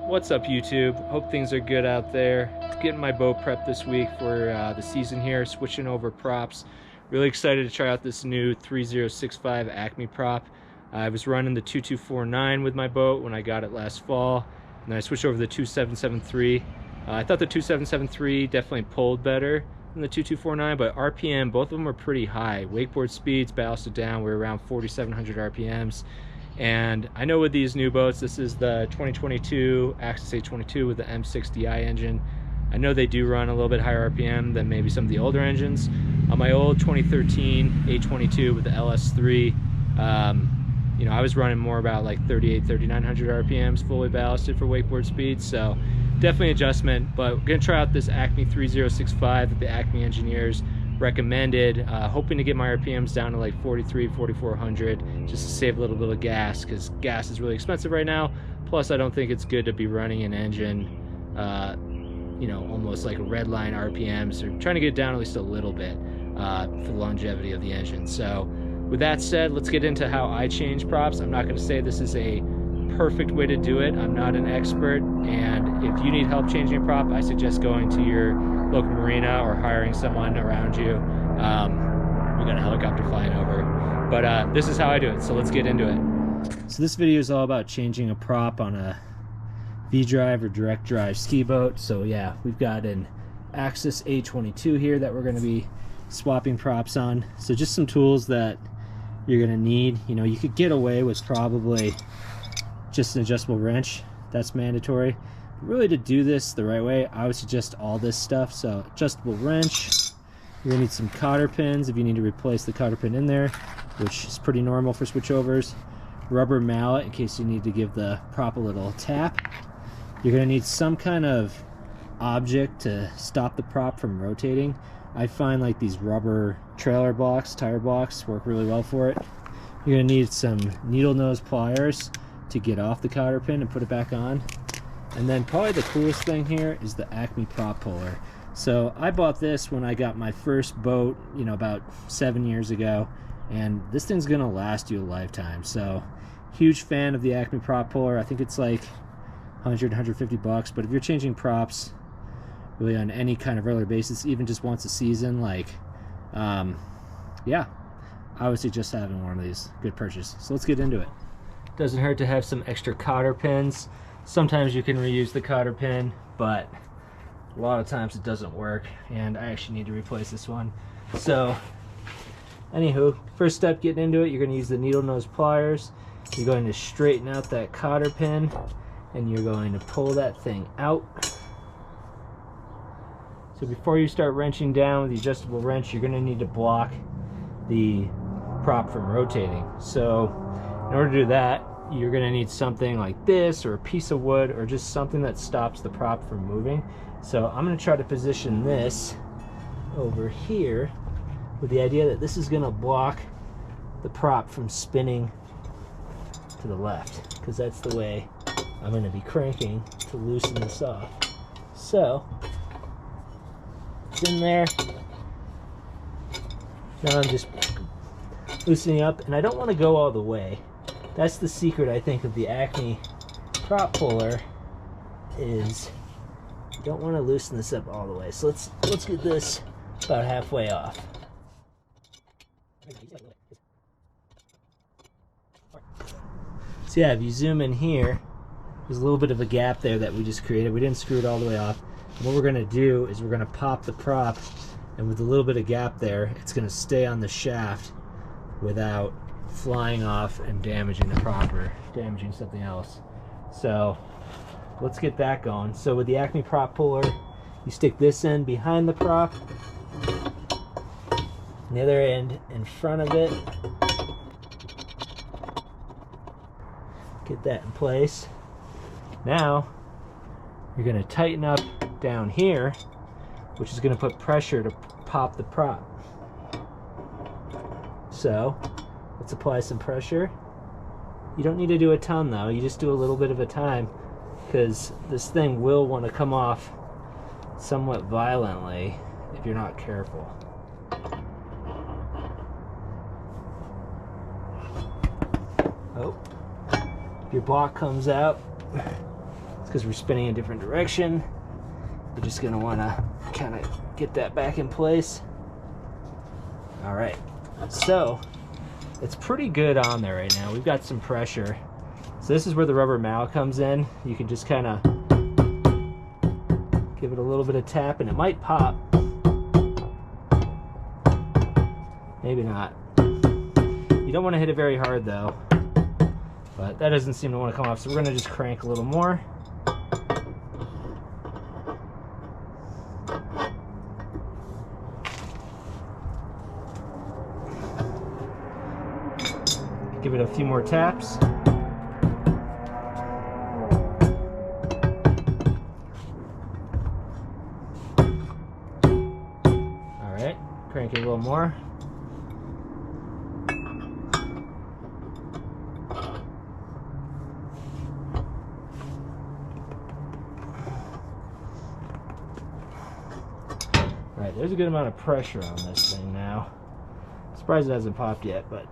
What's up, YouTube? Hope things are good out there. Getting my boat prep this week for the season here, switching over props. Really excited to try out this new 3065 Acme prop. I was running the 2249 with my boat when I got it last fall, and then I switched over to the 2773. I thought the 2773 definitely pulled better than the 2249, but RPM, both of them are pretty high. Wakeboard speeds ballasted down, we're around 4,700 RPMs. And I know with these new boats, this is the 2022 Acme A22 with the M60i engine. I know they do run a little bit higher RPM than maybe some of the older engines. On my old 2013 A22 with the LS3, you know, I was running more about like 3,900 RPMs fully ballasted for wakeboard speed, so definitely adjustment. But we're gonna try out this Acme 3065 that the Acme engineers recommended, hoping to get my RPMs down to like 4,400 just to save a little bit of gas, because gas is really expensive right now. Plus I don't think it's good to be running an engine you know, almost like a red line RPMs, or trying to get it down at least a little bit for the longevity of the engine. So with that said, let's get into how I change props. I'm not going to say this is a perfect way to do it. I'm not an expert, and if you need help changing a prop, I suggest going to your local marina or hiring someone around you. We got a helicopter flying over, but this is how I do it, so let's get into it. So this video is all about changing a prop on a V-drive or direct drive ski boat. So yeah, we've got an Axis A22 here that we're going to be swapping props on. So just some tools that you're going to need. You know, you could get away with probably just an adjustable wrench. That's mandatory. Really, to do this the right way, I would suggest all this stuff. So adjustable wrench, you're gonna need some cotter pins if you need to replace the cotter pin in there, which is pretty normal for switchovers. Rubber mallet in case you need to give the prop a little tap. You're gonna need some kind of object to stop the prop from rotating. I find like these rubber trailer blocks, tire blocks, work really well for it. You're gonna need some needle nose pliers to get off the cotter pin and put it back on. And then probably the coolest thing here is the Acme Prop Puller. So I bought this when I got my first boat, you know, about 7 years ago, and this thing's gonna last you a lifetime. So huge fan of the Acme Prop Puller. I think it's like 100, 150 bucks, but if you're changing props really on any kind of regular basis, even just once a season, like yeah, I would suggest having one of these. Good purchase. So let's get into it. Doesn't hurt to have some extra cotter pins. Sometimes you can reuse the cotter pin, but a lot of times it doesn't work, and I actually need to replace this one. So anywho, first step getting into it, you're going to use the needle nose pliers. You're going to straighten out that cotter pin, and you're going to pull that thing out. So before you start wrenching down with the adjustable wrench, you're going to need to block the prop from rotating. So in order to do that, you're going to need something like this, or a piece of wood, or just something that stops the prop from moving. So I'm going to try to position this over here with the idea that this is going to block the prop from spinning to the left, because that's the way I'm going to be cranking to loosen this off. So it's in there. Now I'm just loosening up, and I don't want to go all the way. That's the secret, I think, of the Acme Prop Puller, is you don't want to loosen this up all the way. So let's get this about halfway off. So yeah, if you zoom in here, there's a little bit of a gap there that we just created. We didn't screw it all the way off. And what we're going to do is we're going to pop the prop, and with a little bit of gap there, it's going to stay on the shaft without flying off and damaging the prop or damaging something else. So let's get that going. So with the Acme Prop Puller, you stick this end behind the prop, and the other end in front of it. Get that in place. Now you're going to tighten up down here, which is going to put pressure to pop the prop. So let's apply some pressure. You don't need to do a ton though, you just do a little bit at a time, because this thing will want to come off somewhat violently if you're not careful. Oh, if your block comes out, because we're spinning in a different direction. You're just going to want to kind of get that back in place. All right, so it's pretty good on there right now. We've got some pressure. So this is where the rubber mallet comes in. You can just kind of give it a little bit of tap and it might pop. Maybe not. You don't want to hit it very hard though, but that doesn't seem to want to come off, so we're going to just crank a little more. Give it a few more taps. All right, crank it a little more. All right, there's a good amount of pressure on this thing now. I'm surprised it hasn't popped yet, but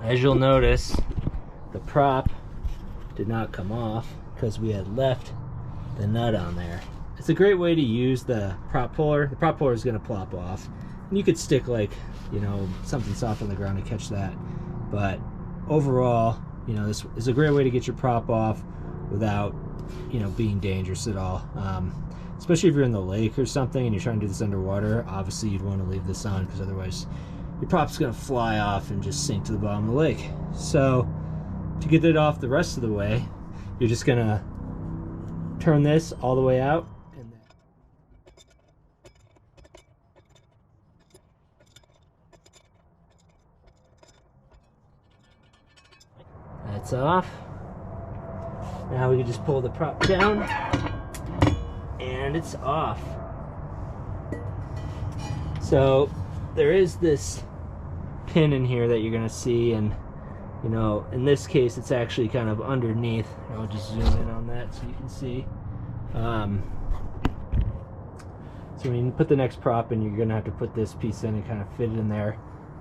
as you'll notice, the prop did not come off because we had left the nut on there. It's a great way to use the prop puller. The prop puller is going to plop off, and you could stick like, you know, something soft on the ground to catch that. But overall, you know, this is a great way to get your prop off without, you know, being dangerous at all. Especially if you're in the lake or something and you're trying to do this underwater, obviously you'd want to leave this on because otherwise your prop's going to fly off and just sink to the bottom of the lake. So to get it off the rest of the way, you're just going to turn this all the way out. And that's off. Now we can just pull the prop down and it's off. So there is this pin in here that you're going to see, and you know, in this case it's actually kind of underneath. I'll just zoom in on that so you can see. So when you put the next prop in, you're going to have to put this piece in and kind of fit it in there,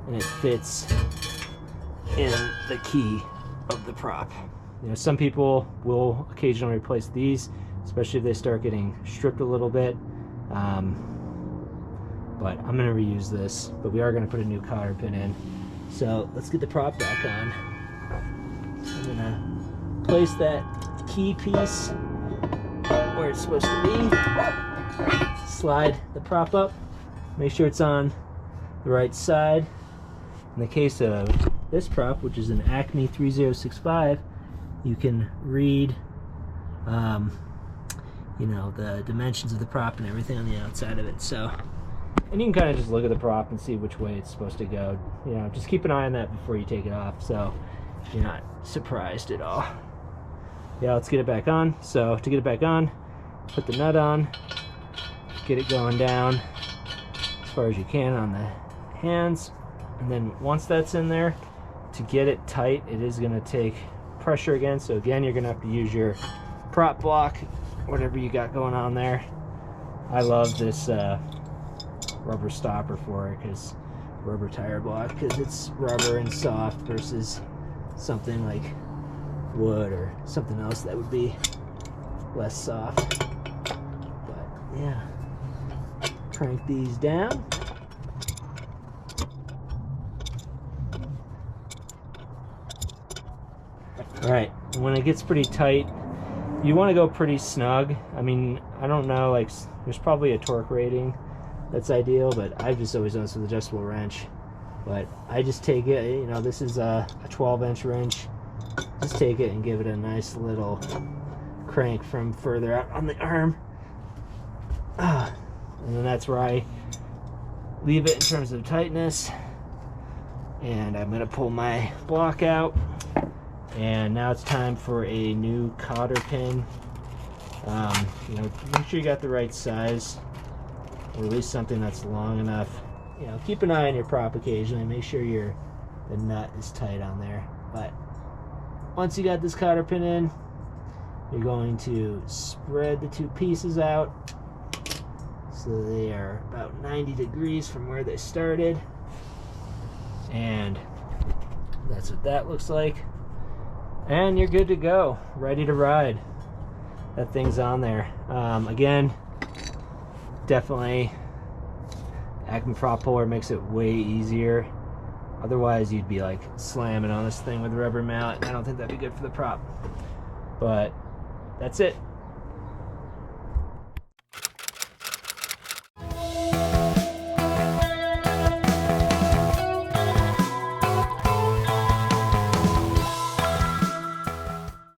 and it fits in the key of the prop. You know, some people will occasionally replace these, especially if they start getting stripped a little bit. But I'm going to reuse this, but we are going to put a new cotter pin in. So let's get the prop back on. I'm going to place that key piece where it's supposed to be. Slide the prop up, make sure it's on the right side. In the case of this prop, which is an Acme 3065, you can read you know, the dimensions of the prop and everything on the outside of it. So, and you can kind of just look at the prop and see which way it's supposed to go. You know, just keep an eye on that before you take it off, so you're not surprised at all. Yeah, let's get it back on. So to get it back on, put the nut on, get it going down as far as you can on the hands, and then once that's in there, to get it tight, it is going to take pressure again. So again, you're going to have to use your prop block, whatever you got going on there. I love this rubber stopper for it, because rubber tire block, because it's rubber and soft versus something like wood or something else that would be less soft. But yeah, crank these down. All right, when it gets pretty tight, you want to go pretty snug. I mean, I don't know, like, there's probably a torque rating that's ideal, but I've just always done this with adjustable wrench. But I just take it, you know, this is a 12-inch wrench. Just take it and give it a nice little crank from further out on the arm. And then that's where I leave it in terms of tightness. And I'm gonna pull my block out. And now it's time for a new cotter pin. You know, make sure you got the right size, or at least something that's long enough. You know, keep an eye on your prop occasionally. Make sure the nut is tight on there. But once you got this cotter pin in, you're going to spread the two pieces out so they are about 90 degrees from where they started. And that's what that looks like. And you're good to go, ready to ride. that thing's on there. Again, definitely Acme Prop Puller makes it way easier. Otherwise you'd be like slamming on this thing with a rubber mallet. I don't think that'd be good for the prop. But that's it.